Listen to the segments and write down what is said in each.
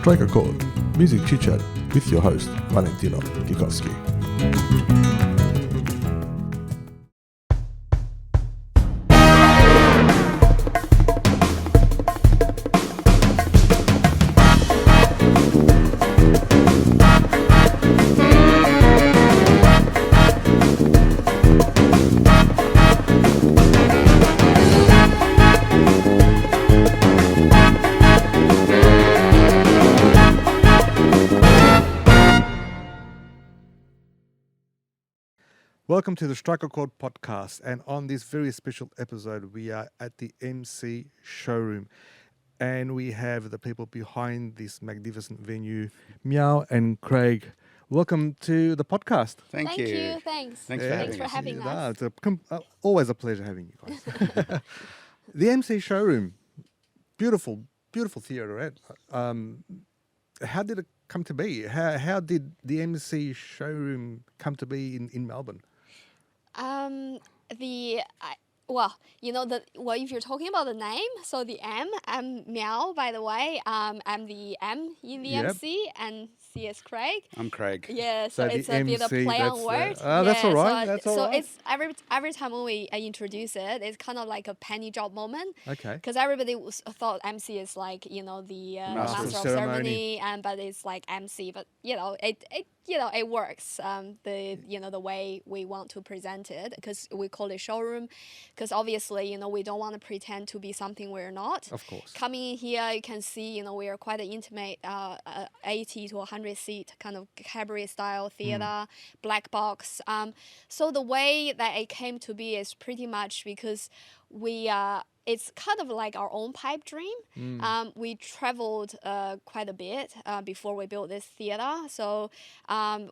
Strike a Chord, Music Chit Chat with your host, Valentino Kikowski. Welcome to the Strike a Chord podcast, and on this very special episode, we are at the MC Showroom, and we have the people behind this magnificent venue, Miao and Craig. Welcome to the podcast. Thank you. Thanks. Thanks for having us. It's always a pleasure having you guys. The MC Showroom, beautiful theatre, right? How did it come to be? How did the MC Showroom come to be in Melbourne? If you're talking about the name, so the M, I'm Miao, by the way. I'm the M in the MC, and C is Craig. I'm Craig. Yeah, so it's a bit of play on words. That's all right. So it's every time when we introduce it, it's kind of like a penny drop moment. Okay. Because everybody thought MC is like the master of ceremony, but it's like MC. But it works. The way we want to present it, because we call it showroom, because obviously we don't want to pretend to be something we're not. Of course. Coming in here, you can see we are quite an intimate 80 to 100 seat kind of cabaret style theater, black box. So the way that it came to be is pretty much because it's kind of like our own pipe dream. We traveled quite a bit before we built this theater. So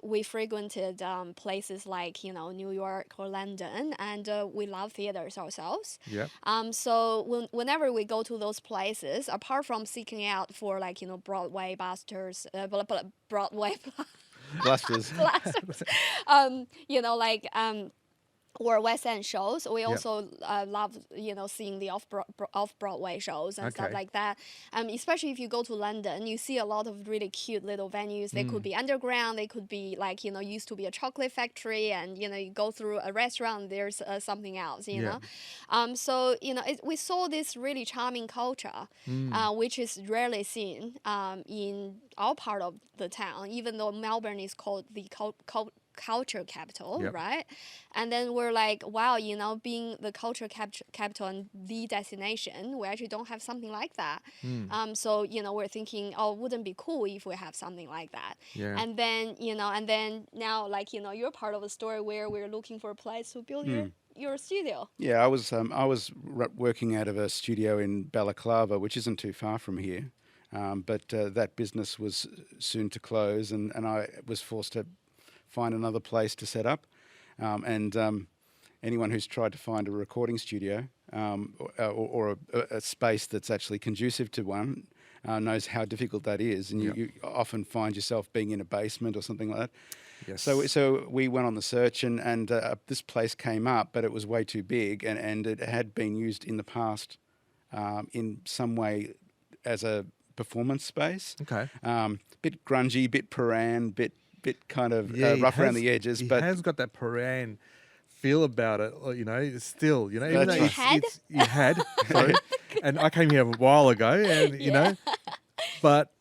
we frequented places like, New York or London, and we love theaters ourselves. Yeah. So whenever we go to those places, apart from seeking out for Broadway busters, Broadway Blasters. or West End shows. We also love, seeing the off-Broadway shows and stuff like that. Especially if you go to London, you see a lot of really cute little venues. They could be underground. They could be used to be a chocolate factory, and you go through a restaurant. There's something else. So we saw this really charming culture, which is rarely seen in our part of the town. Even though Melbourne is called the culture capital, right? And then we're like, wow, being the culture capital and the destination, we actually don't have something like that. So we're thinking, wouldn't it be cool if we have something like that? Yeah. And then now you're part of a story where we're looking for a place to build your studio. Yeah, I was working out of a studio in Balaclava, which isn't too far from here, but that business was soon to close, and I was forced to find another place to set up. Anyone who's tried to find a recording studio or a space that's actually conducive to one knows how difficult that is. And you often find yourself being in a basement or something like that. Yes. So we went on the search, and this place came up, but it was way too big, and it had been used in the past in some way as a performance space. Okay. Bit grungy, bit Paran, bit kind of rough around the edges, but it has got that Paran feel about it. Still, even though you had, sorry, and I came here a while ago, and but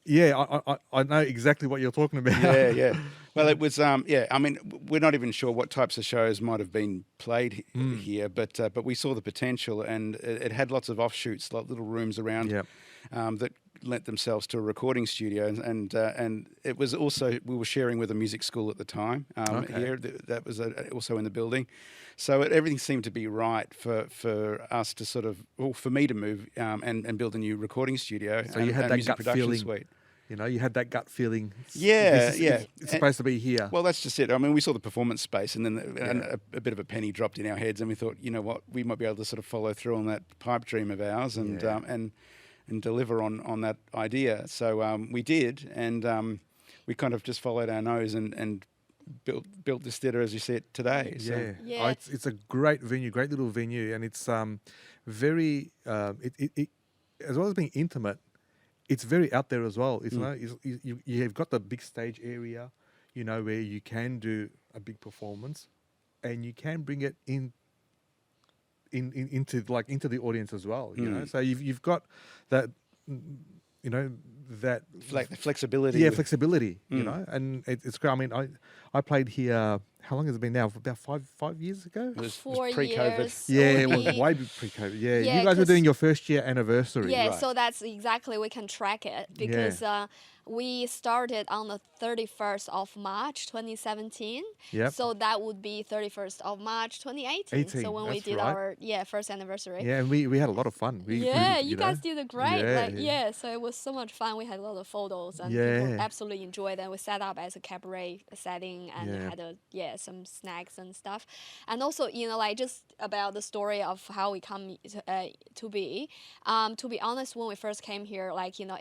I know exactly what you're talking about. Yeah. Well, it was I mean, we're not even sure what types of shows might have been played here, but we saw the potential, and it had lots of offshoots, like little rooms around that lent themselves to a recording studio, and it was also, we were sharing with a music school at the time here that was also in the building, so everything seemed to be right for us to sort of, for me to move and build a new recording studio. So you had that music gut production feeling. Suite. You had that gut feeling. It's supposed to be here. Well, that's just it. I mean, we saw the performance space, and then a bit of a penny dropped in our heads, and we thought, you know what, we might be able to sort of follow through on that pipe dream of ours, and deliver on that idea. So we did, and we kind of just followed our nose and built this theatre as you see it today. So. Yeah. Oh, it's a great venue, great little venue, and it's very it as well as being intimate. it's very out there as well. It's not, you've got the big stage area, you know, where you can do a big performance, and you can bring it into the audience as well. You know, so you've got that, you know, that flexibility. Yeah, flexibility. You know, and it's great. I mean, I played here. How long has it been now? About five years ago. It was 4 pre-COVID. years. Yeah, or it was maybe- way pre-COVID. Yeah, Yeah, you guys were 'cause- doing your first year anniversary. Yeah, Right. so that's exactly, we can track it because we started on the 31st of March 2017. Yep. So that would be 31st of March 2018. 18, So when we that's did right. our first anniversary. Yeah, and we had a lot of fun. Yeah, you you know. guys did it great. Yeah. So it was so much fun. We had a lot of photos and Yeah. people absolutely enjoyed it. We set up as a cabaret setting and Yeah. had some snacks and stuff. And also, you know, like just about the story of how we come to be. To be honest, when we first came here, like, you know,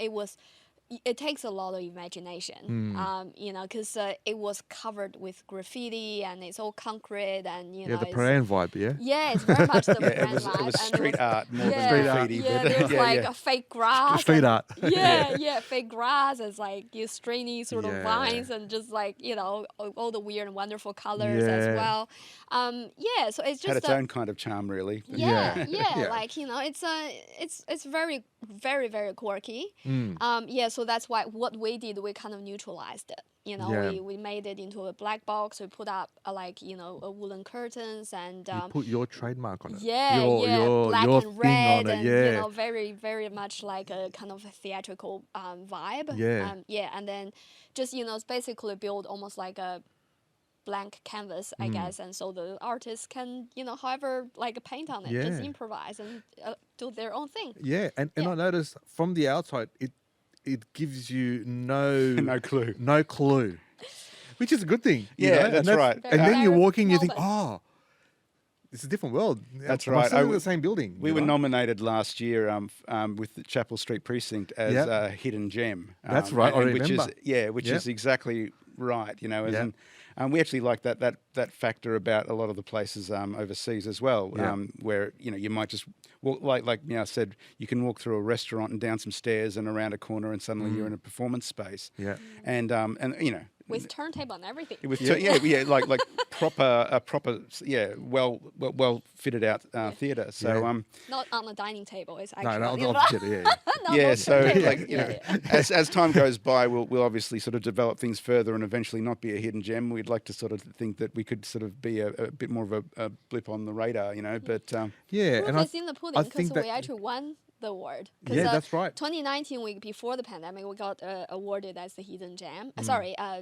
it takes a lot of imagination, you know, because it was covered with graffiti and it's all concrete and, you know. Yeah, the Paran vibe, yeah? Yeah, it's very much the Yeah, brand it was vibe. and street art more yeah, than graffiti. Yeah, but, there's like a fake grass. Street and- art. Yeah, fake grass. It's like you strainy sort of Yeah. vines and just like, you know, all the weird and wonderful colors as Yeah. well. Yeah, so it's just had its own kind of charm, really. But yeah, Yeah. like, you know, it's very, very, very quirky. Mm. Yeah, so that's why what we did, we kind of neutralized it. You know, Yeah. we made it into a black box. We put up like, you know, woolen curtains and You put your trademark on it. yeah, your, black your and thing red, on it, and yeah. you know, very, very much like a kind of a theatrical vibe. Yeah. Yeah, and then just, you know, it's basically build almost like a blank canvas, Mm. I guess, and so the artists can, you know, however, like paint on it, just Yeah. improvise and do their own thing. Yeah, and Yeah. I noticed from the outside, it gives you no clue. no clue, which is a good thing. you Yeah, know? that's and right. And then you Very walk in, you think, Melbourne. oh, it's a different world. That's Am I right. still in I- the same building. We you were know? nominated last year with the Chapel Street Precinct as Yep. a hidden gem. That's right, I which is remember. which Yep. is exactly right. You know, Yep. and we actually like that factor about a lot of the places overseas as well, Yep. where you know you might just walk, like Miao said, you can walk through a restaurant and down some stairs and around a corner, and suddenly you're in a performance space. Yeah. And you know. With turntable and everything. It was like proper well fitted out theatre. So Yeah. Not on the dining table. It's No, actually no, opposite, yeah. not yeah, on the so table. like you know, as time goes by, we'll obviously sort of develop things further and eventually not be a hidden gem. We'd like to sort of think that we could sort of be a bit more of a blip on the radar, you know. But Yeah, Proof and is in the pudding I because think that we actually won the award. 'Cause, Yeah, that's right. 2019, week before the pandemic, we got awarded as the hidden gem.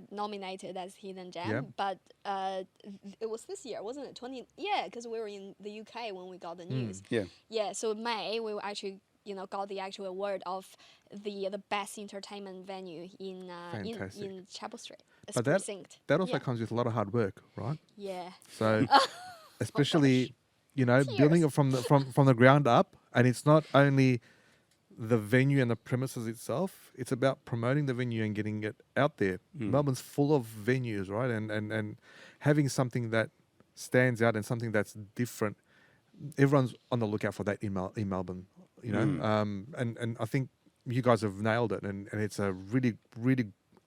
Nominated as hidden gem. Yep. But it was this year, wasn't it? Because we were in the UK when we got the news. yeah, Yeah, so May we actually, you know, got the actual award of the best entertainment venue in Fantastic. Chapel Street. It's But that- precinct. that also Yeah. comes with a lot of hard work, right? Yeah. So, especially, you know, Tears. building it from the ground up, and it's not only the venue and the premises itself; it's about promoting the venue and getting it out there. Melbourne's full of venues, right? And having something that stands out and something that's different. Everyone's on the lookout for that in Melbourne, you know. And I think you guys have nailed it, and it's a really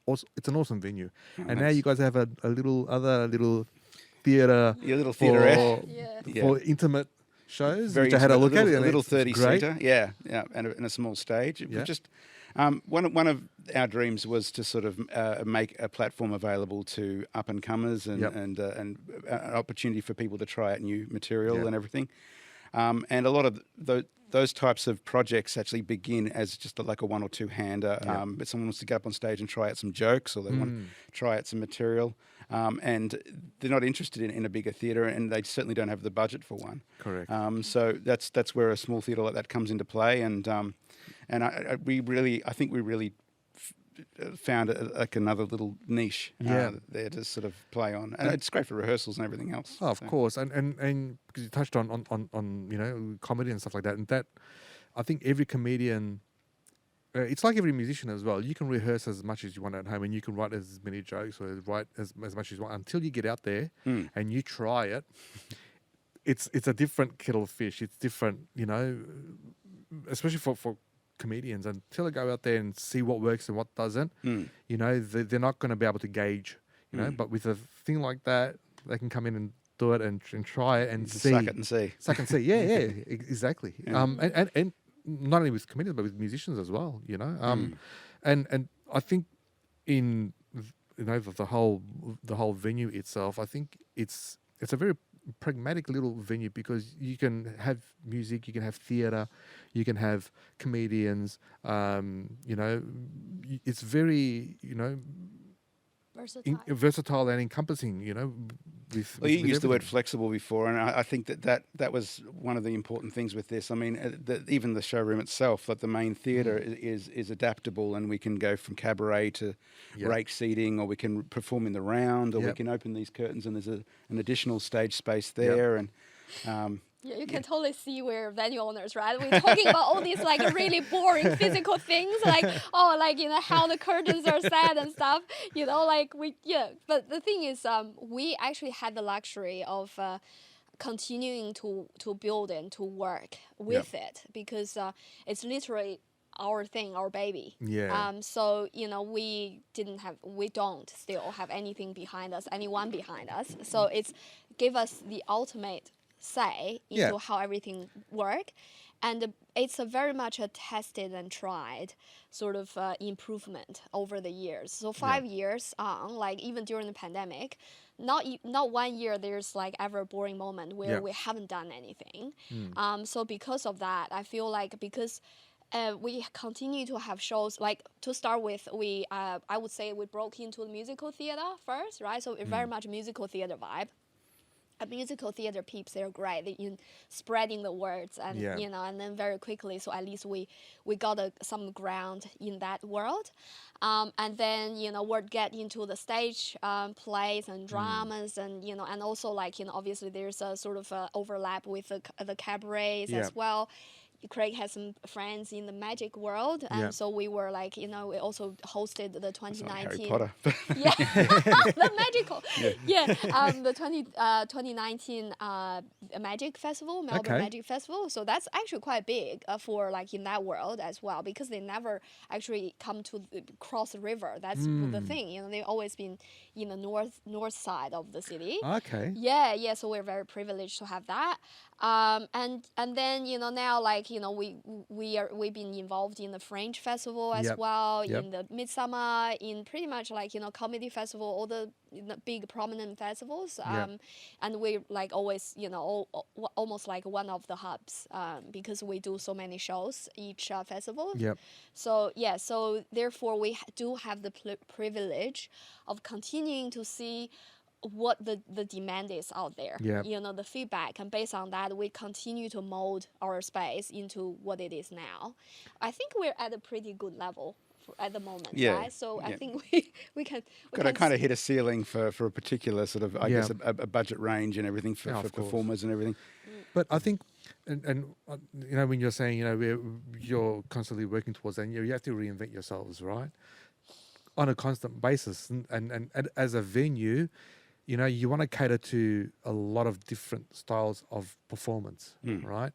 awesome. It's an awesome venue, and now you guys have a little theatre. your little theatre. for, Yeah. for intimate shows, Very which I had a intimate, look at it. a and little it's 30 great. seater, yeah, and a small stage. It was Yeah. just one of our dreams was to sort of make a platform available to up and comers and Yep. and an opportunity for people to try out new material Yeah. and everything. And a lot of those types of projects actually begin as just like a one or two hander. But someone wants to get up on stage and try out some jokes, or they want to try out some material, and they're not interested in a bigger theatre, and they certainly don't have the budget for one. Correct. So that's where a small theatre like that comes into play, and we really found like another little niche there to sort of play on, and it's great for rehearsals and everything else. Oh, of So- course, and because you touched on you know, comedy and stuff like that, and that I think every comedian, it's like every musician as well. You can rehearse as much as you want at home, and you can write as many jokes or write as much as you want until you get out there and you try it. It's a different kettle of fish. It's different, you know, especially for comedians until they go out there and see what works and what doesn't. You know, they're not going to be able to gauge. You know, but with a thing like that, they can come in and do it and try it and see. Suck it and see. Suck and see. Yeah, exactly. Yeah. And not only with comedians but with musicians as well. You know, and I think in the whole venue itself, I think it's a very pragmatic little venue because you can have music, you can have theatre, you can have comedians. You know, it's very versatile and encompassing. You know, well, you used the word everything. flexible before, and I think that was one of the important things with this. I mean, even the showroom itself, like the main theatre, is adaptable, and we can go from cabaret to rake seating, or we can perform in the round, or we can open these curtains, and there's an additional stage space there, and. Yeah, you can totally see we're venue owners, right? We're talking about all these like really boring physical things, like how the curtains are set and stuff. You know, like But the thing is, we actually had the luxury of continuing to build and to work with it because it's literally our thing, our baby. Yeah. So we don't still have anything behind us, anyone behind us. So it's give us the ultimate say into how everything work, and it's a very much a tested and tried sort of improvement over the years. So 5 years on, like even during the pandemic, not 1 year there's like ever a boring moment where we haven't done anything. So because of that, I feel like because we continue to have shows. Like to start with, I would say we broke into the musical theater first, right? So very much musical theater vibe. Musical theater peeps, they're great in spreading the words and and then very quickly, so at least we got some ground in that world, and then we'll get into the stage plays and dramas, and and also obviously there's a sort of overlap with the cabarets as well. Craig has some friends in the magic world, and so we were we also hosted the 2019 Harry Potter. the magical the 2019 magic festival, Melbourne Magic Festival. So that's actually quite big for in that world as well, because they never actually come to cross the river. That's the thing. They've always been in the north side of the city. So we're very privileged to have that. And then now we've been involved in the Fringe Festival as well, in the Midsummer, in pretty much comedy festival, all the big prominent festivals, and we always almost like one of the hubs because we do so many shows each festival. So therefore we do have the privilege of continuing to see what the demand is out there, the feedback, and based on that we continue to mold our space into what it is now. I think we're at a pretty good level at the moment, right? So I think we can kind of hit a ceiling for a particular sort of I guess a budget range and everything for performers and everything. But I think and when you're saying you're constantly working towards that, and you have to reinvent yourselves, right, on a constant basis, and as a venue, you want to cater to a lot of different styles of performance, right?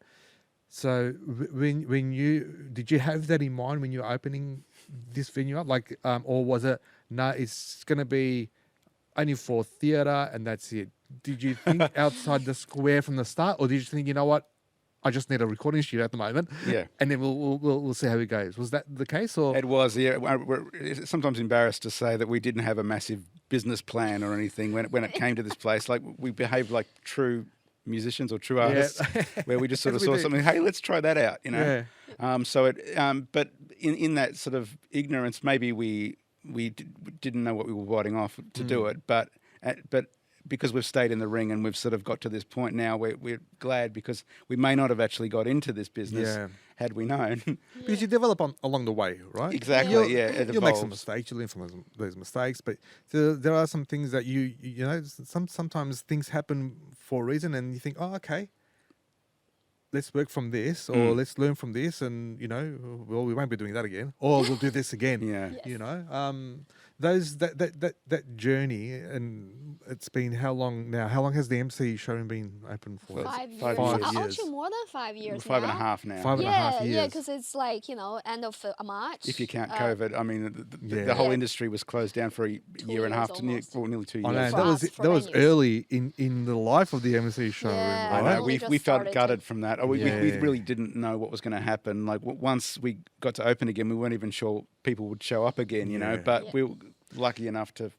So did you have that in mind when you were opening this venue up? Or was it, it's going to be only for theatre and that's it? Did you think outside the square from the start, or did you think, you know what, I just need a recording studio at the moment, and then we'll see how it goes? Was that the case, or it was? Yeah, we're sometimes embarrassed to say that we didn't have a massive business plan or anything when it came to this place. Like we behaved like true musicians or true artists, where we just sort of saw something. Hey, let's try that out, But in that sort of ignorance, maybe we didn't know what we were biting off to do it, but because we've stayed in the ring and we've sort of got to this point now, we're glad, because we may not have actually got into this business had we known. Because you develop along the way, right? Exactly, it you'll make some evolves. mistakes, you'll learn from those mistakes, but there are some things that sometimes things happen for a reason, and you think, oh, okay, let's work from this, or let's learn from this, and we won't be doing that again, or we'll do this again. that journey, and it's been how long now? How long has the MC showroom been open for? 5 years. 5 years. Actually, more than 5 years. 5.5 now. Five and a half years. Yeah, because it's like, end of March. If you count COVID, I mean, Yeah. the whole Yeah. industry was closed down for a year and a years half, almost. nearly 2 I years. know For that us, was for that was venues. early in the life of the MC showroom, Yeah. I right? know. We We just felt started to- gutted from that. We Yeah. really didn't know what was going to happen. Like once we got to open again, we weren't even sure people would show up again. You know, Yeah. but Yeah. we were lucky enough to.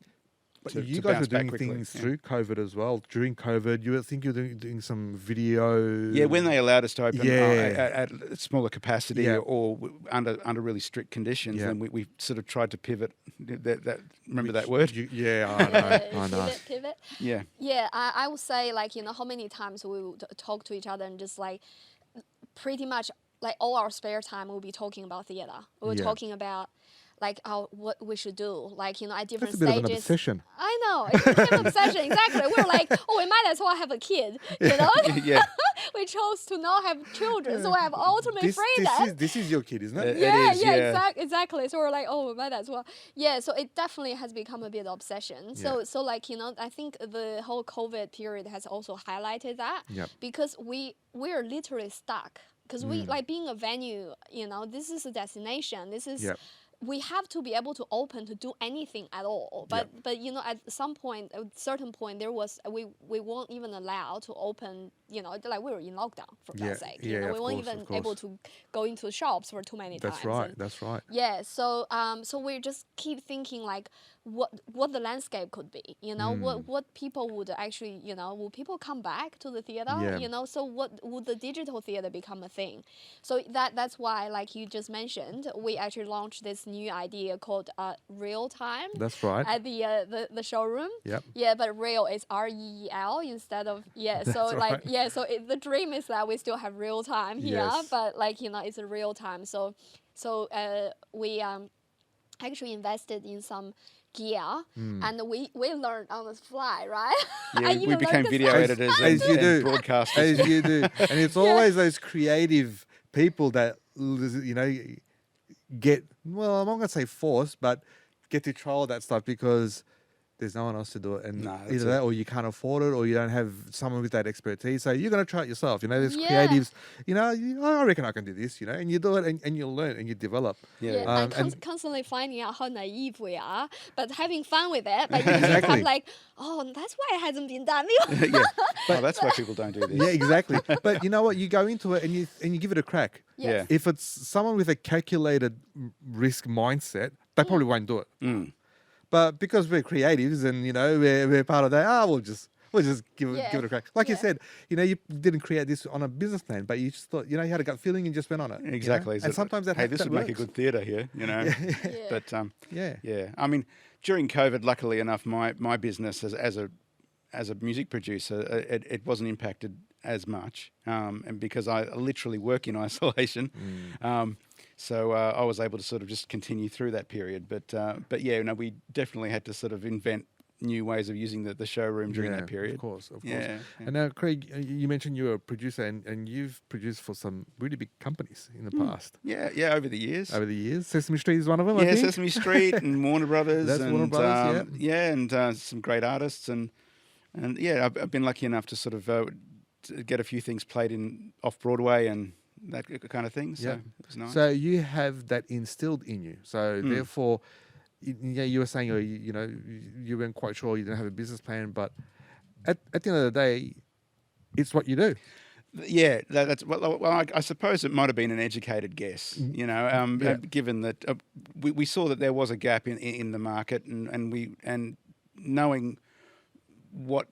But to you guys bounce were back doing quickly. things Yeah. through COVID as well. During COVID, you think you're doing some video. Yeah, when they allowed us to open Yeah. at smaller capacity Yeah. or under really strict conditions, Yeah. then we sort of tried to pivot. Remember that word? Yeah, I know. I know. Pivot. Yeah. Yeah, I would say, like, how many times we would talk to each other and just like pretty much like all our spare time we'll be talking about theater. We were Yeah. talking about like what we should do, like, at different That's a bit of an stages. obsession. I know, it became an obsession, exactly. We were like, oh, we might as well have a kid, Yeah. We chose to not have children, so we have ultimate freedom. This is your kid, isn't it? Yeah, is, yeah, yeah. exactly. So we're like, oh, we might as well. Yeah, so it definitely has become a bit obsession. So, Yeah. so like, I think the whole COVID period has also highlighted that. Yep. Because we're literally stuck. Because we, like, being a venue, this is a destination. This is... Yep. We have to be able to open to do anything at all. But at some point, at a certain point, there was we weren't even allowed to open. Like we were in lockdown for God's sake. Yeah, we of weren't course, even of course. able to go into shops for too many times. That's right. And That's right. yeah, so we just keep thinking like what the landscape could be. What people would actually will people come back to the theater? Yeah. So what would the digital theater become a thing? So that's why, like you just mentioned, we actually launched this new idea called real time. That's right. At the showroom. Yep. Yeah, but real is REEL instead of So That's like right. so the dream is that we still have real time here, Yes. but like it's a real time. So we actually invested in some gear, and we learned on the fly, right? Yeah, I we even became learned video this- editors As and, you do. and broadcasters. As you do, and it's always those creative people that get, well, I'm not gonna say forced, but get to trial that stuff because there's no one else to do it, and No, that's either it. that or you can't afford it, or you don't have someone with that expertise. So you're gonna try it yourself. There's Yeah. creatives. I reckon I can do this. And you do it, and you learn, and you develop. Yeah. and and- constantly finding out how naive we are, but having fun with it. But you Exactly. become like, oh, that's why it hasn't been done. Yeah. Oh, that's why people don't do this. Yeah, exactly. But you know what? You go into it and you give it a crack. Yes. If it's someone with a calculated risk mindset, they probably won't do it. Mm. But because we're creatives and we're part of that, we'll just give it a crack. Like you Yeah. said, you didn't create this on a business plan, but you just thought you had a gut feeling and just went on it. Exactly. And sometimes that hey, this that would make a works. good theatre here, Yeah. But Yeah. yeah, I mean, during COVID, luckily enough, my business as a music producer, it wasn't impacted as much, and because I literally work in isolation, so I was able to sort of just continue through that period. But yeah, we definitely had to sort of invent new ways of using the showroom during that period. Of course. Yeah. And now, Craig, you mentioned you're a producer and you've produced for some really big companies in the past. Yeah, over the years. Over the years, Sesame Street is one of them. I Yeah, think. Sesame Street and Warner Brothers. That's and, Warner Brothers, yeah, and some great artists and yeah, I've been lucky enough to sort of to get a few things played in off Broadway and that kind of thing. So Yeah. it was nice. So you have that instilled in you. So therefore, you were saying you weren't quite sure, you didn't have a business plan, but at the end of the day, it's what you do. Yeah, that's well. I suppose it might have been an educated guess, given that we saw that there was a gap in the market, and knowing what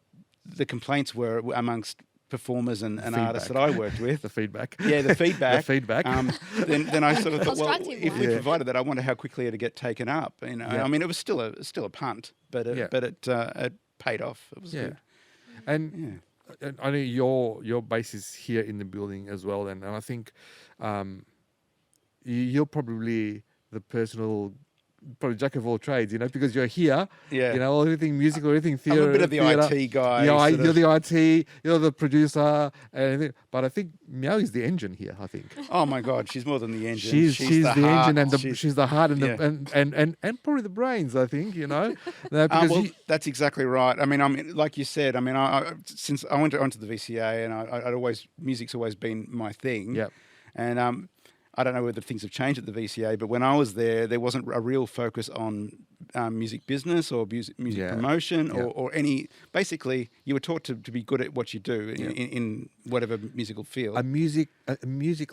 the complaints were amongst performers and artists that I worked with. The feedback. Yeah, the feedback. The feedback. Then I sort of thought, well, Constructive if one. we Yeah. provided that, I wonder how quickly it'd get taken up. Yeah. I mean, it was still a punt, but it paid off. It was good. And I know your base is here in the building as well, and I think you're probably the personal probably jack of all trades, because you're here, Yeah. everything musical, everything theatre. I'm a bit of the IT guy. Yeah, sort you're of. the IT, you're the producer, and everything. But I think Miao is the engine here. I think Oh my God, she's more than the engine. she's the heart. engine and she's the heart and Yeah. and probably the brains. I think because Well, that's exactly right. I mean, like you said, since I went onto the VCA, and music's always been my thing. Yep. And I don't know whether things have changed at the VCA, but when I was there wasn't a real focus on music business or music promotion or any. Basically, you were taught to be good at what you do in whatever musical field. a music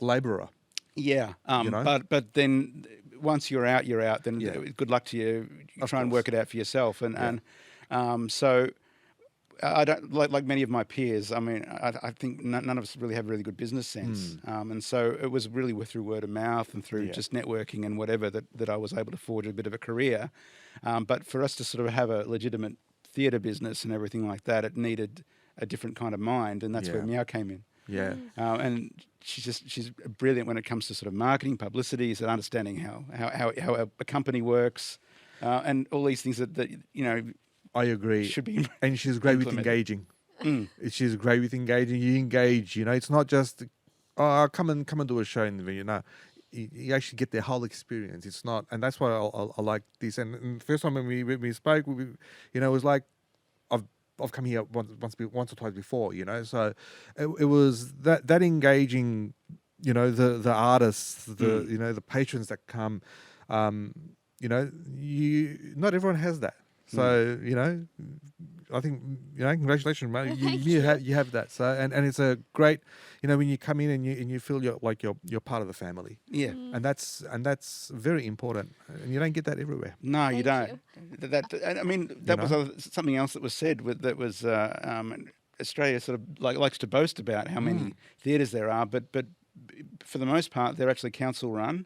labourer. Yeah, but then once you're out, you're out. Then good luck to you. Try and work it out for yourself. So I don't like many of my peers. I mean, I think none of us really have really good business sense. And so it was really through word of mouth and through just networking and whatever that I was able to forge a bit of a career. But for us to sort of have a legitimate theatre business and everything like that, it needed a different kind of mind, and that's where Miao came in. Yeah. And she's brilliant when it comes to sort of marketing, publicity, and understanding how a company works, and all these things that I agree. Should be and she's great with engaging. She's great with engaging. You engage. It's not just come and do a show in the venue. No, you actually get the whole experience. It's not, and that's why I like this. And the first time when we spoke, it was like I've come here once or twice before. So it was that engaging. The artists, the patrons that come. Not everyone has that. So I think congratulations, mate. You have that. So and it's a great, when you come in and you feel you're part of the family. Yeah, and that's very important, and you don't get that everywhere. No, you Thank don't. That was something else that was said. That was Australia sort of likes to boast about how many theatres there are, but for the most part they're actually council run.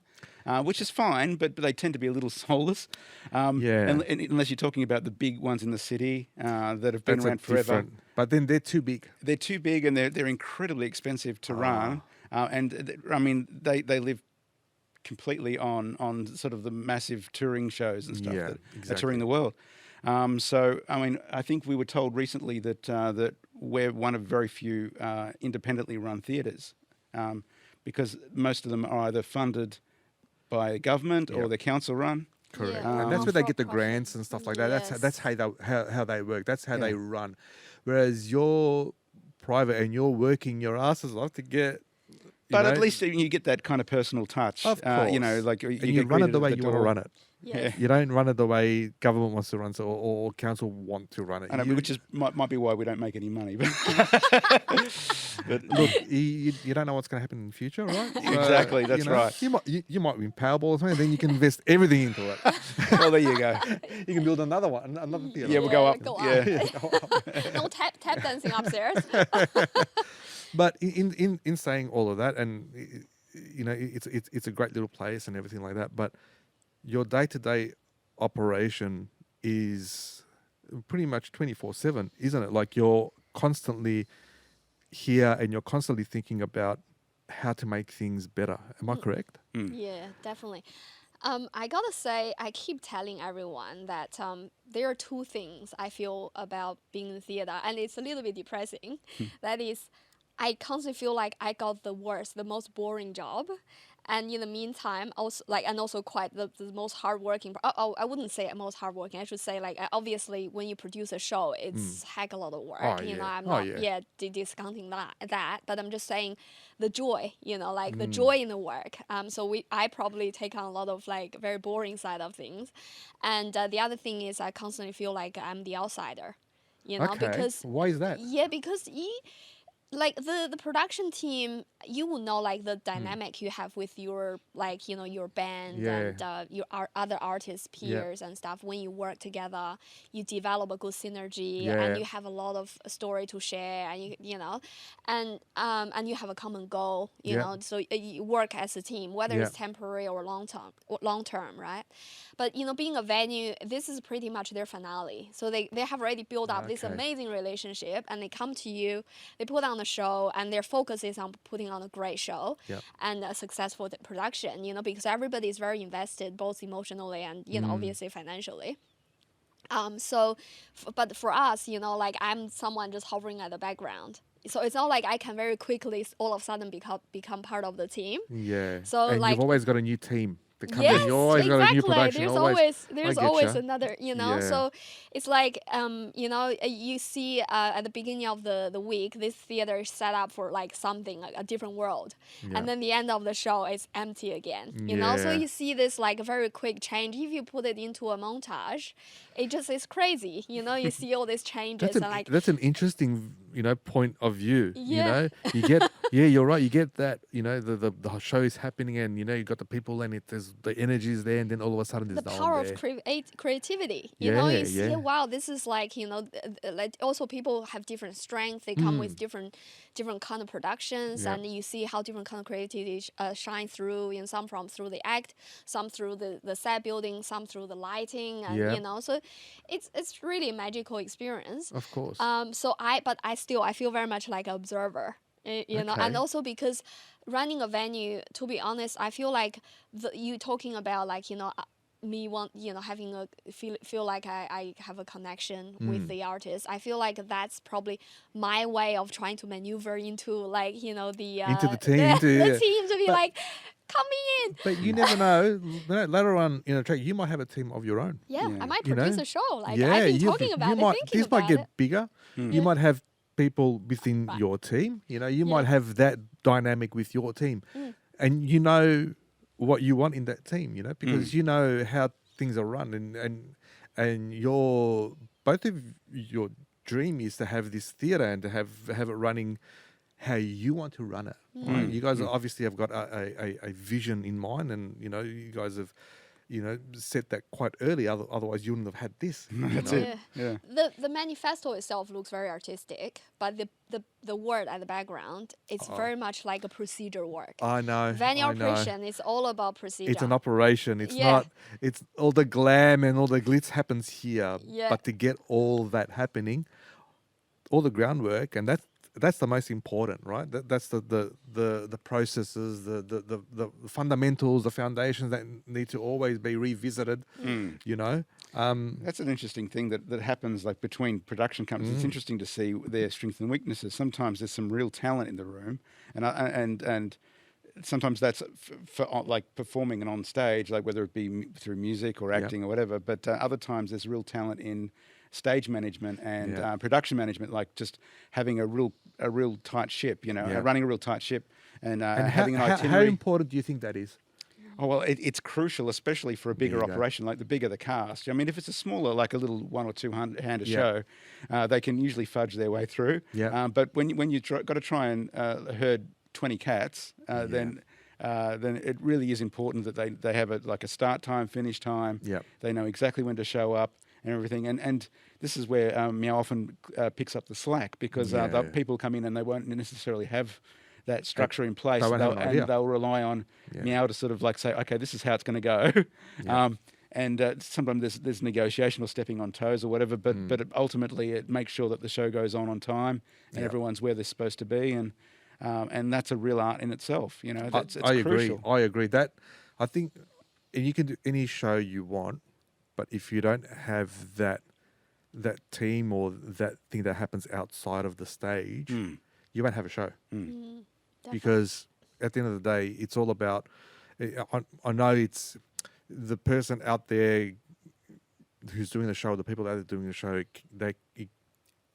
Which is fine, but they tend to be a little soulless. Unless you're talking about the big ones in the city that have been around forever. But then they're too big. They're too big, and they're incredibly expensive to run. They live completely on sort of the massive touring shows and stuff that are touring the world. I think we were told recently that we're one of very few independently run theatres, because most of them are either funded by government or the council run. Correct. Yeah. And that's where they get the grants and stuff like that. Yes. That's how they work. That's how they run. Whereas you're private and you're working your asses off to get. But at least you get that kind of personal touch. Of course. You run it the way you want to run it. Yes. You don't run it the way government wants to run it or council want to run it. I know, which might be why we don't make any money. But look, you don't know what's going to happen in the future, right? Exactly, that's right. You might win Powerball or something, then you can invest everything into it. Well, there you go. You can build another theatre. Yeah, we'll go up. Go Yeah. up. No tap dancing upstairs. But in saying all of that, and it's a great little place and everything like that, but your day-to-day operation is pretty much 24/7, isn't it? Like you're constantly here and you're constantly thinking about how to make things better. Am I correct? Yeah, definitely. I gotta say, I keep telling everyone that there are two things I feel about being in the theater, and it's a little bit depressing. That is, I constantly feel like I got the most boring job. And in the meantime, also quite the most hardworking. I wouldn't say most hardworking. I should say obviously when you produce a show, it's heck a lot of work. I'm not discounting that. But I'm just saying the joy. The joy in the work. I probably take on a lot of very boring side of things, and the other thing is I constantly feel like I'm the outsider. Because why is that? Yeah, because the production team, you will know the dynamic you have with your your band and your other artists peers and stuff. When you work together, you develop a good synergy and you have a lot of story to share, and and you have a common goal. So you work as a team, whether it's temporary or long term, right? But being a venue, this is pretty much their finale. So they have already built up this amazing relationship, and they come to you, they put on the show, and their focus is on putting on a great show and a successful production, you know, because everybody is very invested, both emotionally and, you know, obviously financially. But for us, you know, like I'm someone just hovering at the background. So it's not like I can very quickly all of a sudden become part of the team. Yeah. So and like, you've always got a new team that comes yes, in. You always got a new exactly. production. There's I get always ya. another, you know. Yeah. So it's like, you know, you see at the beginning of the week, this theater is set up for like something, like a different world. Yeah. And then the end of the show is empty again, you know. So Yeah. you see this like very quick change. If you put it into a montage, it just is crazy, you know. You see all these changes and like, That's an interesting, you know, point of view. You Yeah. know, you get you're right. You get that, you know, the show is happening, and you know you got the people, and there's the energy is there, and then all of a sudden there's the no power one of there. creativity, you know. Yeah, You see, yeah. wow, this is like, you know, like also people have different strengths. They come with different kind of productions, Yeah. and you see how different kind of creativity shine through. You know, some through the act, some through the set building, some through the lighting, and Yeah. you know, so it's really a magical experience. Of course. So I feel very much like an observer, you know, and Okay. also because running a venue, to be honest, I feel like you talking about like, you know, having a feel like I have a connection with the artist. I feel like that's probably my way of trying to maneuver into like, you know, Into the team, the team to be like, come in. But you never know. Later on in a track, you might have a team of your own. Yeah, Yeah. I might You know? produce a show. Like Yeah, I've been you- talking about you it, might, thinking this about might get it. bigger. You Yeah. might have people within Right. your team. You know, you Yeah. might have that dynamic with your team, and you know what you want in that team. You know, because you know how things are run, and both of your dream is to have this theater and to have it running how you want to run it. Right? You guys obviously have got a vision in mind, and you know you guys have, you know, set that quite early. Otherwise, you wouldn't have had this. That's you it. know? Yeah. The manifesto itself looks very artistic, but the word at the background, it's very much like a procedure work. I know. Venue I know. operation is all about procedure. It's an operation. It's Yeah. not. It's all the glam and all the glitz happens here. Yeah. But to get all that happening, all the groundwork, and that's the most important, right? That's the processes, the fundamentals, the foundations that need to always be revisited. You know. That's an interesting thing that happens like between production companies. It's interesting to see their strengths and weaknesses. Sometimes there's some real talent in the room, and sometimes that's for like performing and on stage, like whether it be through music or acting or whatever. But other times there's real talent in stage management and production management, like just having a real tight ship, you know, running a real tight ship and having an itinerary. How important do you think that is? Oh, well, it's crucial, especially for a bigger There you go. operation, like the bigger the cast. I mean, if it's a smaller, like a little 1 or 2 hander Yeah. show, they can usually fudge their way through. Yeah. But when you got to try and herd 20 cats, then it really is important that they have a start time, finish time. Yeah. They know exactly when to show up and everything. And this is where Miao often picks up the slack because the people come in and they won't necessarily have that structure in place, they won't have an idea. and they'll rely on Miao to sort of like say, okay, this is how it's going to go. And sometimes there's negotiation or stepping on toes or whatever, but ultimately it makes sure that the show goes on time and everyone's where they're supposed to be, and that's a real art in itself. You know, it's I crucial. agree. I agree. That I think, and you can do any show you want, but if you don't have that team or that thing that happens outside of the stage, you won't have a show. Because at the end of the day, it's all about. I know it's the person out there who's doing the show, the people that are doing the show.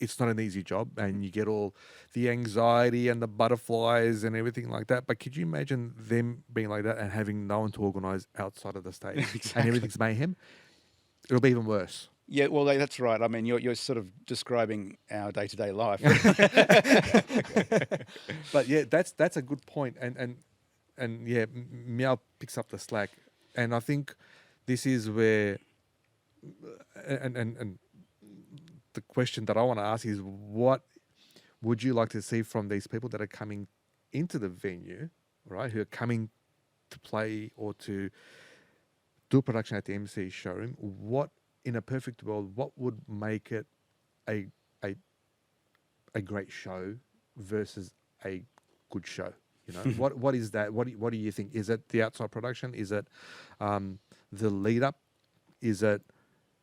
It's not an easy job, and you get all the anxiety and the butterflies and everything like that. But could you imagine them being like that and having no one to organise outside of the stage and everything's mayhem? It'll be even worse. Yeah, well, that's right. I mean, you're sort of describing our day-to-day life. But yeah, that's a good point, and yeah, Miao picks up the slack, and I think this is where, and the question that I want to ask is, what would you like to see from these people that are coming into the venue, right? Who are coming to play or to do a production at the MC Showroom? What, in a perfect world, what would make it a great show versus a good show? What is that? What do you think? Is it the outside production? Is it the lead up? Is it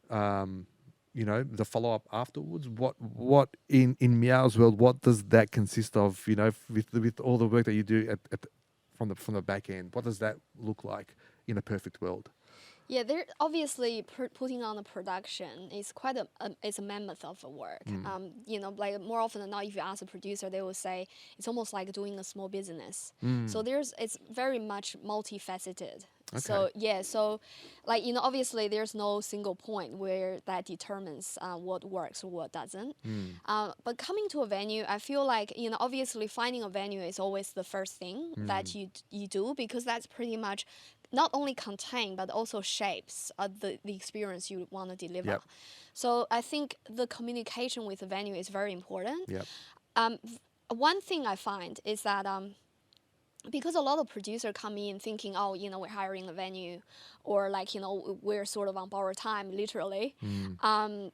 the follow up afterwards? What in Miao's world? What does that consist of? With all the work that you do from the back end, what does that look like in a perfect world? Yeah, they're obviously putting on a production is quite it's a mammoth of a work. Like more often than not, if you ask a producer, they will say it's almost like doing a small business. So it's very much multifaceted. Okay. So yeah, like obviously there's no single point where that determines what works or what doesn't. But coming to a venue, I feel like obviously finding a venue is always the first thing that you do, because that's pretty much not only contain but also shapes the experience you want to deliver. Yep. So I think the communication with the venue is very important. Yep. One thing I find is that because a lot of producers come in thinking, oh, we're hiring a venue, or like, we're sort of on borrowed time, literally.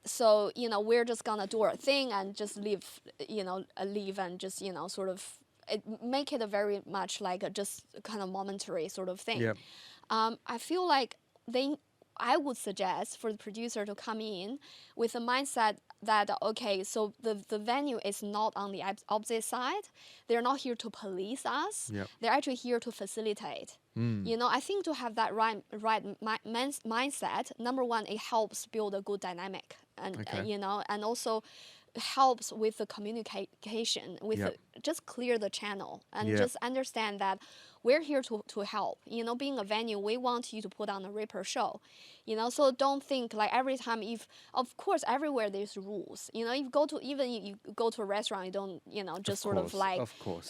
So, we're just gonna do our thing and just leave and just, sort of make it a very much like a just kind of momentary sort of thing. Yep. I feel like I would suggest for the producer to come in with a mindset that, okay, so the venue is not on the opposite side. They're not here to police us. Yep. They're actually here to facilitate. I think to have that right mindset, number one, it helps build a good dynamic, and Okay. and also helps with the communication, with just clear the channel and just understand that we're here to help. Being a venue, we want you to put on a Ripper show. So don't think like every time, of course, everywhere there's rules. If you go to a restaurant, you don't, just sort of like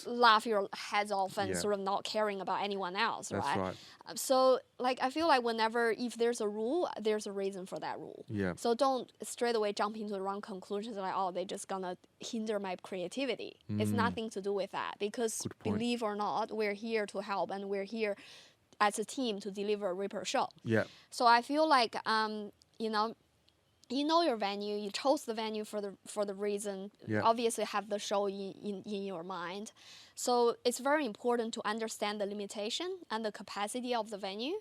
laugh your heads off and sort of not caring about anyone else, That's right. So like, I feel like if there's a rule, there's a reason for that rule. Yeah. So don't straight away jump into the wrong conclusions like, oh, they're just gonna hinder my creativity. It's nothing to do with that, because believe or not, we're here to help, and we're here as a team to deliver a Ripper show. Yeah. So I feel like you know your venue, you chose the venue for the reason. Yeah. Obviously have the show in your mind. So it's very important to understand the limitation and the capacity of the venue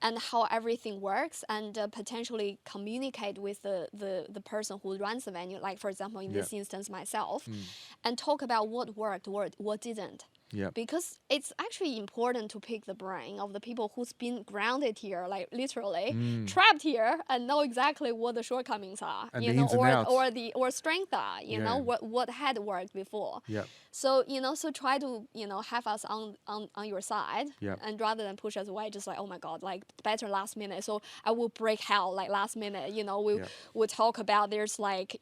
and how everything works, and potentially communicate with the person who runs the venue, like for example in this instance myself, and talk about what worked, what didn't. Yeah. Because it's actually important to pick the brain of the people who's been grounded here, like literally trapped here, and know exactly what the shortcomings are, and the ins and outs. or strength are, what had worked before. Yeah. So so try to have us on your side, Yeah. and rather than push us away, just like, oh my God, like better last minute. So I will break hell like last minute. We'll talk about there's like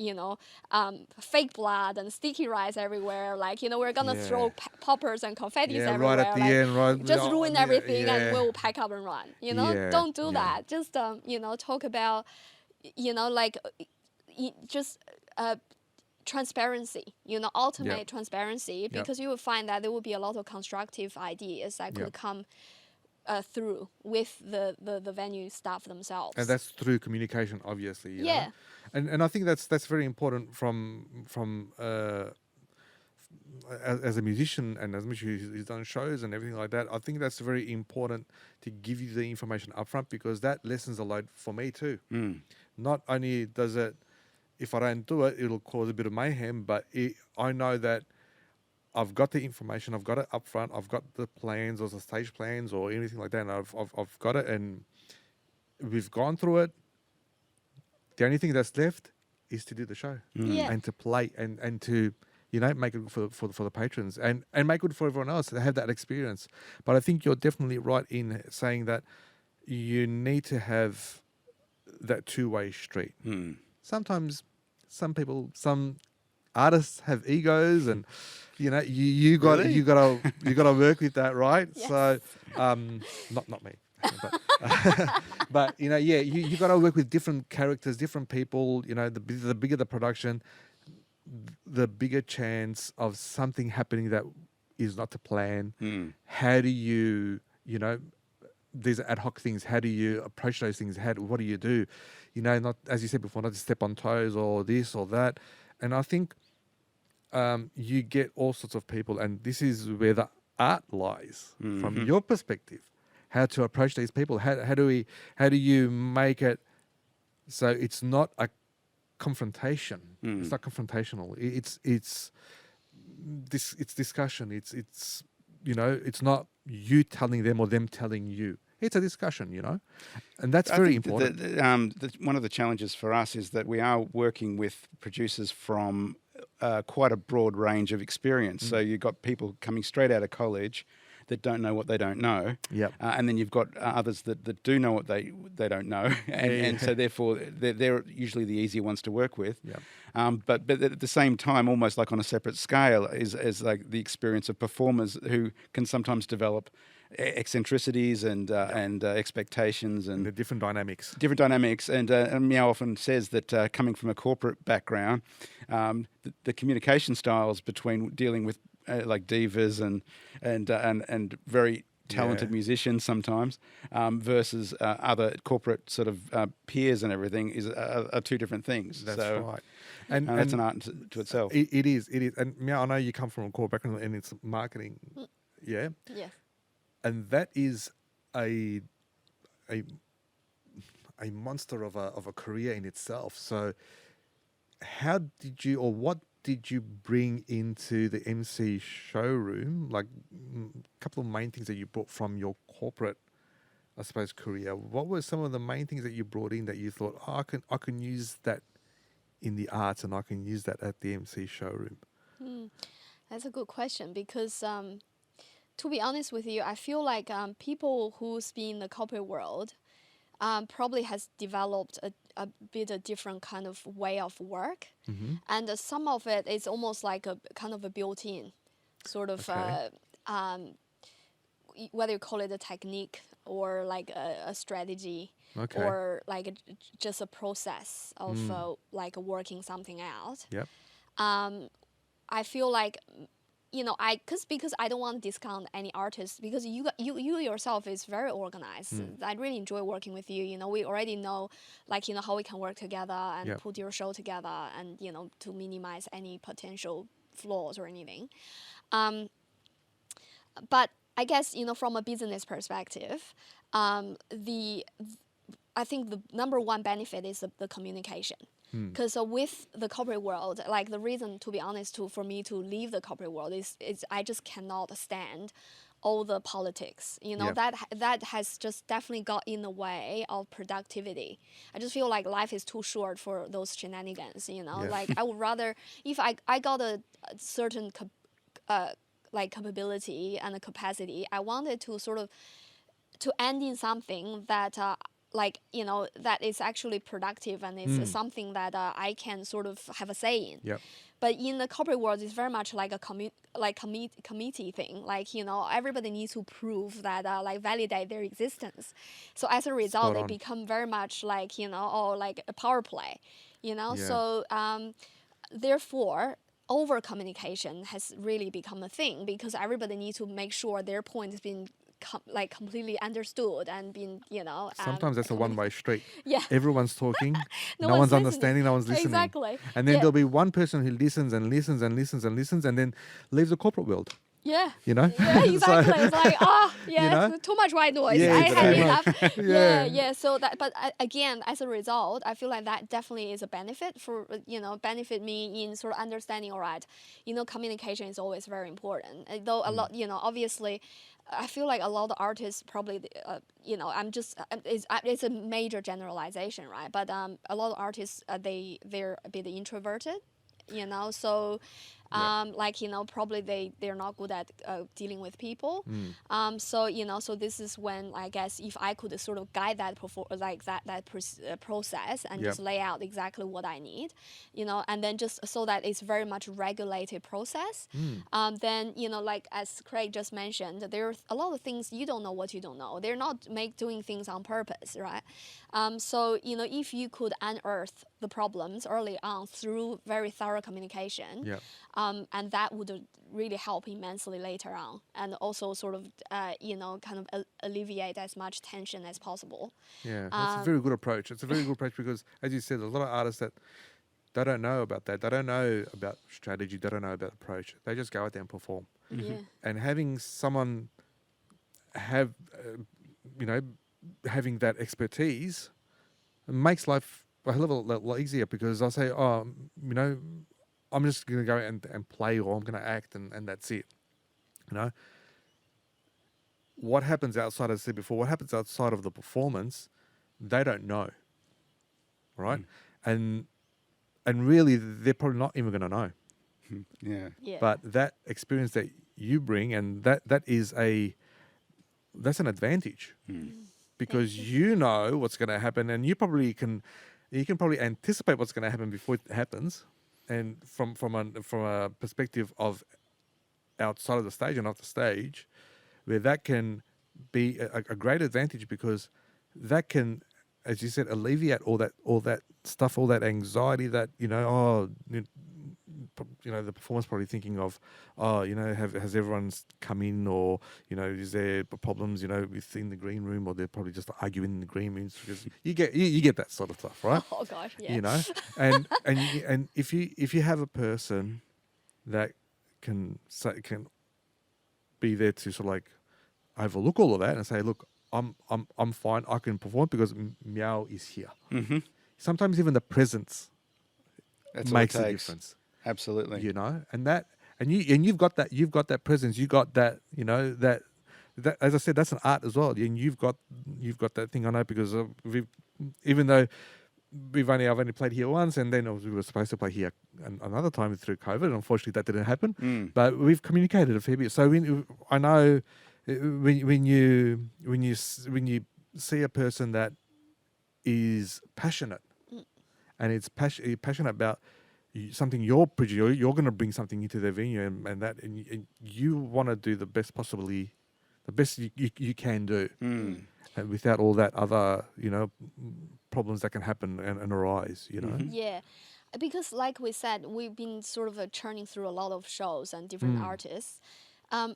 fake blood and sticky rice everywhere. Like we're gonna throw poppers and confettis everywhere. Right at the like, end, right? just ruin everything, and Yeah. we'll pack up and run. Yeah, Don't do yeah. that. Just talk about like just transparency, ultimate transparency, because you will find that there will be a lot of constructive ideas that could come through with the venue staff themselves. And that's through communication, obviously. you know? And I think that's very important from as a musician, and as much as he's done shows and everything like that. I think that's very important to give you the information upfront, because that lessens a load for me too. Not only does it, if I don't do it, it'll cause a bit of mayhem, but I know that I've got the information, I've got it up front, I've got the plans or the stage plans or anything like that, and I've got it, and we've gone through it. The only thing that's left is to do the show and to play and to make it for the patrons and make it for everyone else to have that experience. But I think you're definitely right in saying that you need to have that two-way street. Sometimes some artists have egos, and you got to work with that, right? Yes. So not me. But you got to work with different characters, different people. The bigger the production, the bigger chance of something happening that is not to plan. How do you these ad hoc things, how do you approach those things? What do you do? Not, as you said before, not to step on toes or this or that. And I think you get all sorts of people, and this is where the art lies from your perspective. How to approach these people? How do you make it so it's not a confrontation? It's not confrontational. It's discussion. It's it's not you telling them or them telling you. It's a discussion, and that's very important. One of the challenges for us is that we are working with producers from quite a broad range of experience. So you've got people coming straight out of college that don't know what they don't know. Yep. And then you've got others that do know what they don't know. And so therefore they're usually the easier ones to work with. Yep. But at the same time, almost like on a separate scale, is like the experience of performers who can sometimes develop eccentricities and expectations and the different dynamics. And Miao often says that coming from a corporate background, the communication styles between dealing with like divas and very talented musicians sometimes versus other corporate sort of peers and everything are two different things. That's so, right. And that's an art to itself. It is. And Miao, I know you come from a core background and it's marketing. Yeah. Yes. And that is a monster of a career in itself. So how did you, or what did you bring into the MC showroom? Like a couple of main things that you brought from your corporate, I suppose, career. What were some of the main things that you brought in that you thought, I can use that in the arts and I can use that at the MC showroom? That's a good question because to be honest with you, I feel like people who's been in the corporate world probably has developed a bit a different kind of way of work. And some of it is almost like a kind of a built-in sort of, whether you call it a technique or like a strategy or like just a process of like working something out. Yep. I feel like, because I don't want to discount any artists because you yourself is very organized. I really enjoy working with you. We already know, like, how we can work together and put your show together and, to minimize any potential flaws or anything. But I guess, from a business perspective, I think the number one benefit is the communication. Because with the corporate world, like the reason, to be honest, for me to leave the corporate world is I just cannot stand all the politics. That has just definitely got in the way of productivity. I just feel like life is too short for those shenanigans. Like I would rather, if I got a certain like capability and a capacity, I wanted to sort of to end in something that. That is actually productive and it's something that I can sort of have a say in. Yep. But in the corporate world, it's very much like a committee thing. Like, everybody needs to prove that, validate their existence. So as a result, they become very much like, like a power play, So therefore, over communication has really become a thing because everybody needs to make sure their point has been completely understood and been, Sometimes that's a one-way street. Yeah. Everyone's talking, no one's listening. understanding, no one's listening. Exactly. And then there'll be one person who listens and listens and listens and listens and then leaves the corporate world. Yeah. Yeah, exactly. It's like, it's too much white noise. Yeah, I had enough. Yeah. So but again, as a result, I feel like that definitely is a benefit for, benefit me in sort of understanding, all right, communication is always very important. Though a lot, obviously, I feel like a lot of artists probably, it's a major generalization, right? But a lot of artists, they're a bit introverted, so probably they're not good at dealing with people. So this is when I guess if I could sort of guide that process and just lay out exactly what I need, and then just so that it's very much regulated process. Then like as Craig just mentioned, there's a lot of things you don't know what you don't know. They're not doing things on purpose, right? So if you could unearth the problems early on through very thorough communication. And that would really help immensely later on, and also sort of, kind of alleviate as much tension as possible. Yeah, that's a very good approach. It's a very good approach because, as you said, a lot of artists that They don't know about that. They don't know about strategy. They don't know about approach. They just go out there and perform. Yeah. And having someone have, having that expertise makes life a hell of a lot easier, because I'll say, oh, I'm just going to go and play, or I'm going to act, and that's it. What happens outside, as I said before, what happens outside of the performance, they don't know, right? And really, they're probably not even going to know. Yeah. But that experience that you bring, and that's an advantage, because you know what's going to happen, and you can probably anticipate what's going to happen before it happens, and from a perspective of outside of the stage and off the stage, where that can be a great advantage, because that can, as you said, alleviate all that stuff, all that anxiety that the performer's probably thinking of, has everyone come in, or is there problems within the green room, or they're probably just arguing in the green rooms, because you get that sort of stuff, right? Oh gosh, yeah. And if you have a person that can be there to sort of like overlook all of that and say, look, I'm fine, I can perform because Miao is here. Mm-hmm. Sometimes even the presence makes a difference. Absolutely. You've got that presence, you got that, that as I said, that's an art as well. And you've got that thing. I know, because I've only played here once, and then we were supposed to play here another time through COVID. Unfortunately, that didn't happen. But we've communicated a fair bit. So I know when you see a person that is passionate, and it's passionate about something you're producing, you're going to bring something into their venue, and you want to do the best you can do, and without all that other problems that can happen and arise. Yeah, because like we said, we've been sort of churning through a lot of shows and different artists. I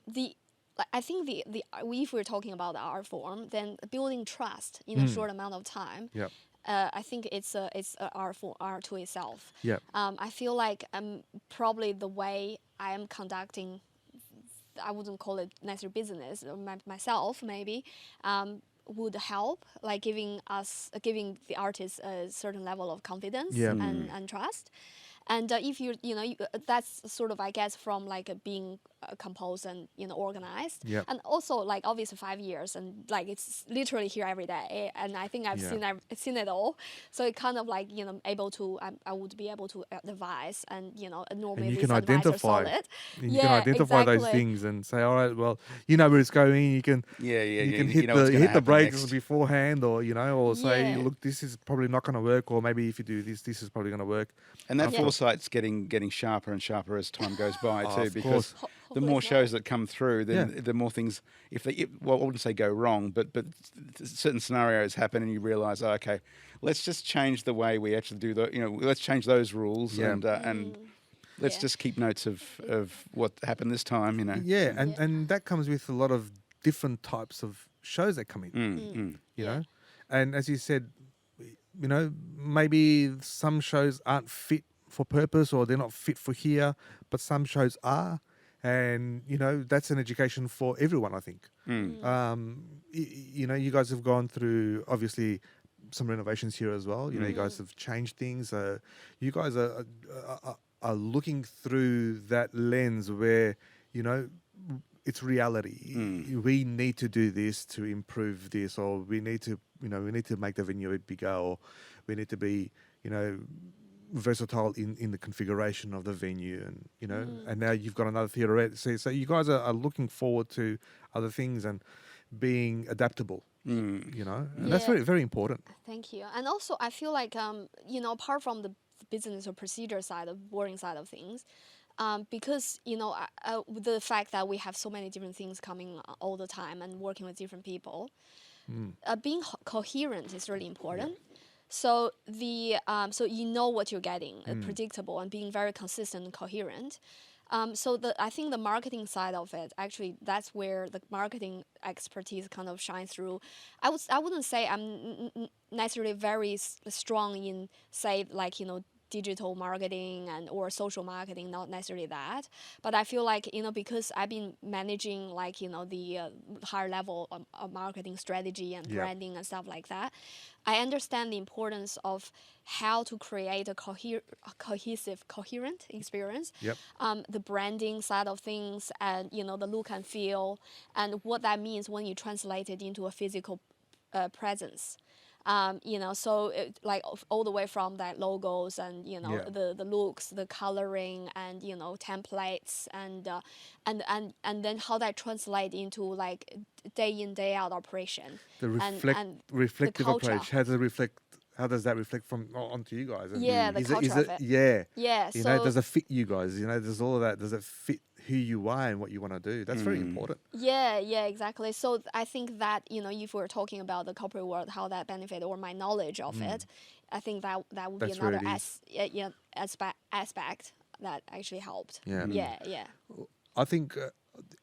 think if we're talking about the art form, then building trust in a short amount of time. Yep. I think it's a art to itself. Yep. I feel like probably the way I am conducting, I wouldn't call it necessarily business, myself maybe, would help, like giving the artist a certain level of confidence and trust. And if that's sort of, I guess, from like being composed and organized, and also like obviously 5 years, and like it's literally here every day, and I think I've seen it all. So it kind of like able to I would be able to advise, and normally and you these can advice are identify solid. you can identify those things and say, all right, well, you know where it's going. You can hit the brakes next beforehand, or or say, look, this is probably not going to work, or maybe if you do this is probably going to work. And that foresight's getting sharper and sharper as time goes by too, because the more shows that come through, then the more things, I wouldn't say go wrong, but certain scenarios happen, and you realise, okay, let's just change the way we actually do let's change those rules, and let's just keep notes of what happened this time, and that comes with a lot of different types of shows that come in, and as you said, maybe some shows aren't fit for purpose, or they're not fit for here, but some shows are, and that's an education for everyone, I think. You guys have gone through obviously some renovations here as well. You guys have changed things. You guys are looking through that lens where it's reality. We need to do this to improve this, or we need to make the venue a bit bigger, or we need to be versatile in the configuration of the venue, and and now you've got another theatre. So you guys are looking forward to other things and being adaptable. And that's very, very important. Thank you. And also I feel like apart from the business or procedure side, of boring side of things, because the fact that we have so many different things coming all the time and working with different people, being coherent is really important. So so what you're getting, predictable, and being very consistent and coherent. I think the marketing side of it, actually, that's where the marketing expertise kind of shines through. I wouldn't say I'm necessarily very strong in, say, like digital marketing and or social marketing, not necessarily that. But I feel like, because I've been managing like, the higher level marketing strategy and branding and stuff like that, I understand the importance of how to create a cohesive, coherent experience. Yep. The branding side of things, and the look and feel, and what that means when you translate it into a physical presence. So like all the way from that logos and the looks, the coloring, and templates, and then how that translate into like day in day out operation. The and reflective the culture. approach. How does that reflect onto you guys? And The culture of it. Yeah. Yeah. Does it fit you guys? There's all of that. Does it fit who you are and what you want to do? That's very important. Yeah, exactly. So I think that, if we're talking about the corporate world, how that benefit or my knowledge of it, I think that would be That's another where it aspect that actually helped. Yeah. Yeah. I think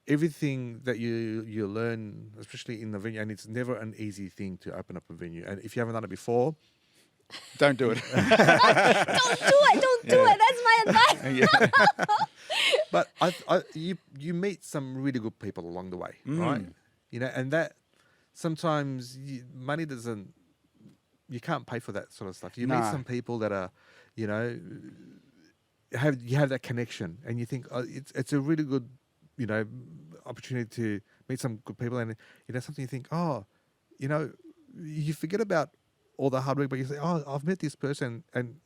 everything that you learn, especially in the venue, and it's never an easy thing to open up a venue. And if you haven't done it before, don't do it. Don't do it. That's my advice. But you meet some really good people along the way, right? And that sometimes money doesn't. You can't pay for that sort of stuff. You meet some people that are, you have that connection, and you think it's a really good, opportunity to meet some good people, and something you think, you forget about all the hard work, but you say, I've met this person, and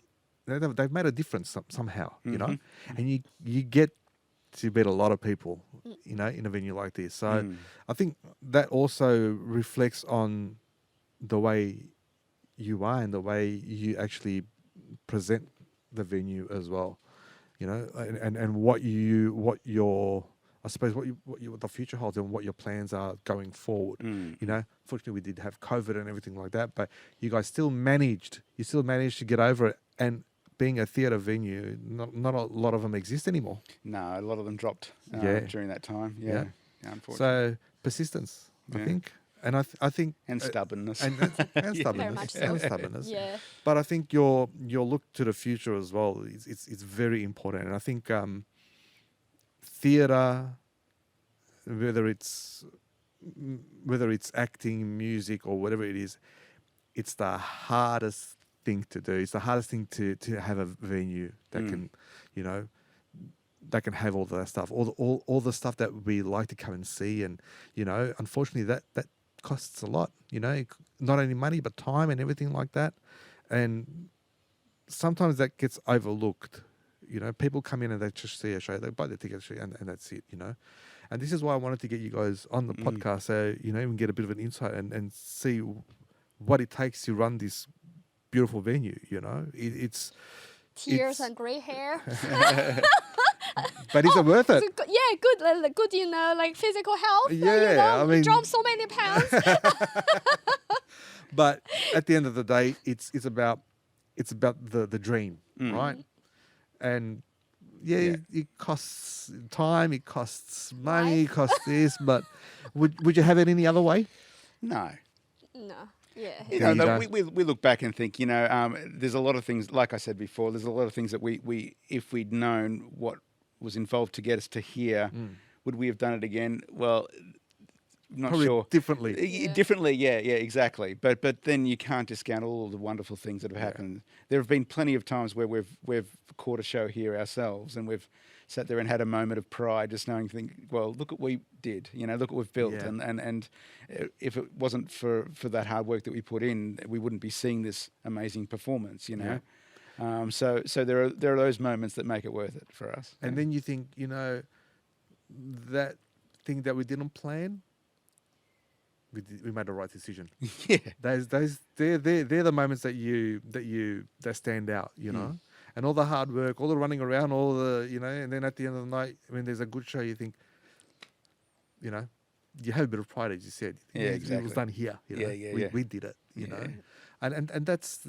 they've made a difference somehow, and you get to meet a lot of people, in a venue like this. So I think that also reflects on the way you are and the way you actually present the venue as well, and what the future holds and what your plans are going forward. Fortunately we did have COVID and everything like that, but you guys still managed to get over it. And being a theatre venue, not a lot of them exist anymore. No, a lot of them dropped during that time. Yeah, unfortunately. So persistence, I think. And I think and stubbornness and stubbornness, Very much so. and stubbornness. Yeah. But I think your look to the future as well it's very important. And I think theatre, whether it's acting, music, or whatever it is, it's the hardest thing to do. It's the hardest thing to have a venue that can, that can have all that stuff, all the stuff that we like to come and see. And unfortunately that costs a lot. Not only money but time and everything like that. And sometimes that gets overlooked. People come in and they just see a show, they buy the tickets, and that's it. And this is why I wanted to get you guys on the podcast, so we can get a bit of an insight and see what it takes to run this beautiful venue. It's tears and grey hair. But is it worth it? Good in like physical health. Yeah, I mean, drop so many pounds. But at the end of the day, it's about the dream, right? And it costs time, it costs money, it costs this. But would you have it any other way? No. Yeah. We look back and think, there's a lot of things, like I said before, there's a lot of things that we if we'd known what was involved to get us to here, would we have done it again? Well, not probably sure. Differently. Differently, yeah, exactly. But then you can't discount all of the wonderful things that have happened. There have been plenty of times where we've caught a show here ourselves, and we've sat there and had a moment of pride, just knowing, well, look what we did, look what we've built, and if it wasn't for that hard work that we put in, we wouldn't be seeing this amazing performance, So there are those moments that make it worth it for us. And then you think, that thing that we didn't plan, we made the right decision. Yeah, they're the moments that stand out, and all the hard work, all the running around, all the and then at the end of the night, when there's a good show, you think, you have a bit of pride, as you said. Exactly. It was done here. We did it. And that's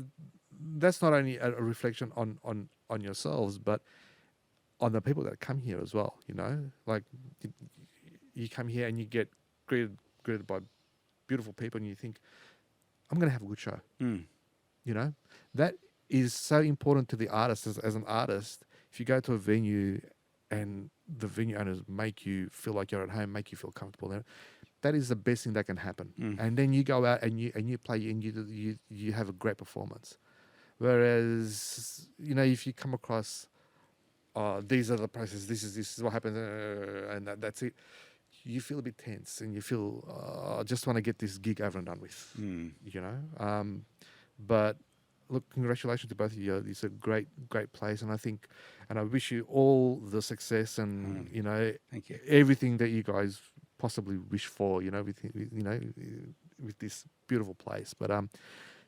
not only a reflection on yourselves, but on the people that come here as well. Like you come here and you get greeted by beautiful people, and you think, I'm going to have a good show. That is so important to the artist as an artist. If you go to a venue and the venue owners make you feel like you're at home, make you feel comfortable there, that is the best thing that can happen. And then you go out and you play and you have a great performance. Whereas, if you come across, these are the processes, this is what happens, and that's it, you feel a bit tense and you feel, I just want to get this gig over and done with, But look, congratulations to both of you. It's a great place, and I wish you all the success and Thank you. everything that you guys possibly wish for, with this beautiful place. But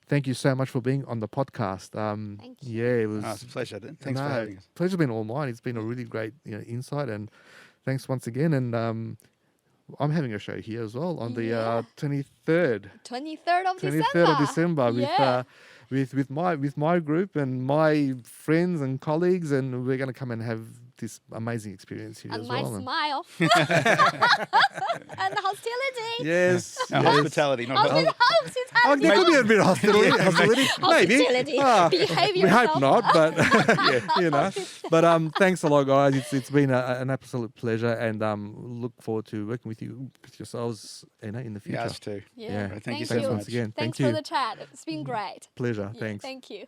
thank you so much for being on the podcast. Thank you. Yeah, it was. It's a pleasure. Thanks for having us. Pleasure's been all mine. It's been a really great insight, and thanks once again. And I'm having a show here as well on the 23rd. 23rd of 23rd of December Yeah. with my group and my friends and colleagues, and we're going to come and have this amazing experience here And as my well. smile. And the hostility. Yes. No, hospitality, not Hospitality. Oh, there could be a bit of hostility. Maybe. Hospitality. Behave we yourself. hope not, but But thanks a lot, guys. It's been an absolute pleasure, and look forward to working with yourselves in the future. Yeah, us too. Yeah. Right, thank you Thanks so once much. again. Thanks Thank for you. the chat. It's been great. Pleasure. Yeah, Thanks. Thank you.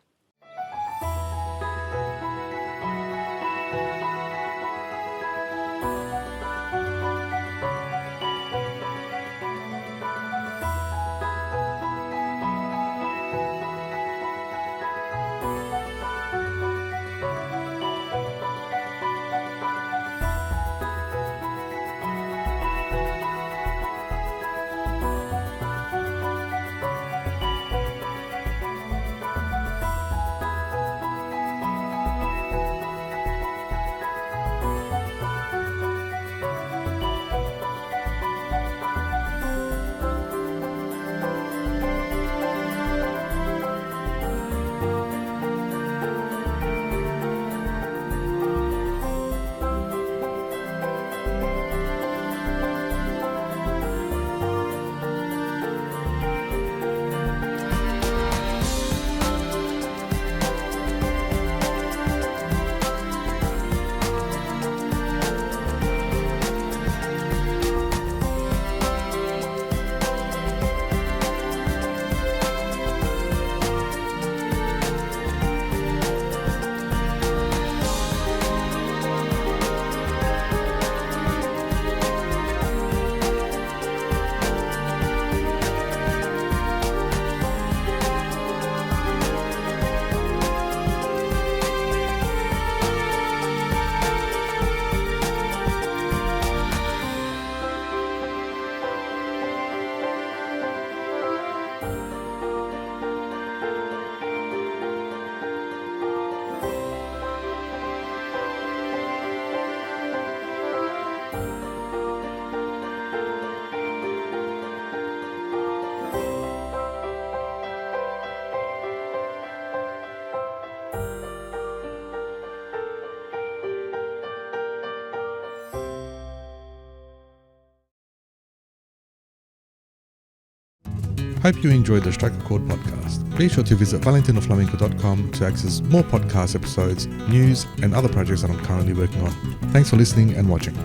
Hope you enjoyed the Strike a Chord podcast. Be sure to visit valentinoflamenco.com to access more podcast episodes, news, and other projects that I'm currently working on. Thanks for listening and watching.